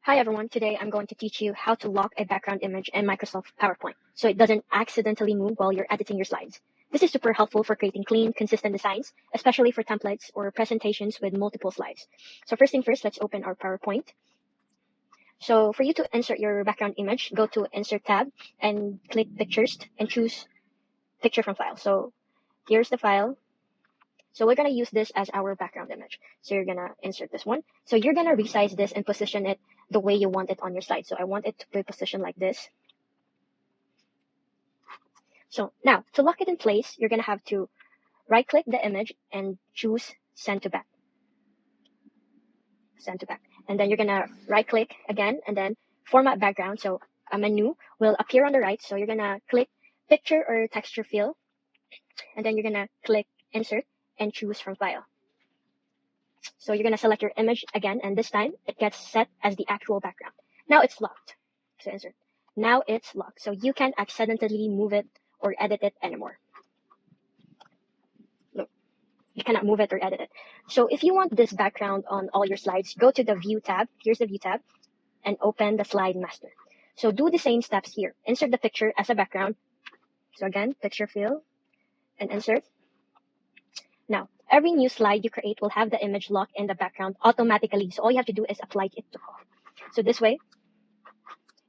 Hi everyone, today I'm going to teach you how to lock a background image in Microsoft PowerPoint so it doesn't accidentally move while you're editing your slides. This is super helpful for creating clean, consistent designs, especially for templates or presentations with multiple slides. So first thing first, let's open our PowerPoint. So for you to insert your background image, go to Insert tab and click Pictures and choose Picture from File. So here's the file. So we're going to use this as our background image. So you're going to insert this one. So you're going to resize this and position it the way you want it on your slide. So I want it to be positioned like this. So now to lock it in place, you're going to have to right click the image and choose send to back. Send to back. And then you're going to right click again and then format background. So a menu will appear on the right. So you're going to click picture or texture fill. And then you're going to click insert and choose from file. So you're going to select your image again, and this time it gets set as the actual background. Now it's locked. So insert. Now it's locked. So you can't accidentally move it or edit it anymore. Look, you cannot move it or edit it. So if you want this background on all your slides, go to the View tab. Here's the View tab, and open the Slide Master. So do the same steps here. Insert the picture as a background. So again, picture fill and insert. Now, every new slide you create will have the image locked in the background automatically. So all you have to do is apply it to all. So this way,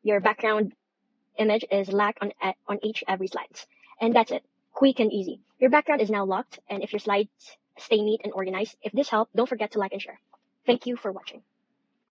your background image is locked on every slides. And that's it. Quick and easy. Your background is now locked, and if your slides stay neat and organized, if this helped, don't forget to like and share. Thank you for watching.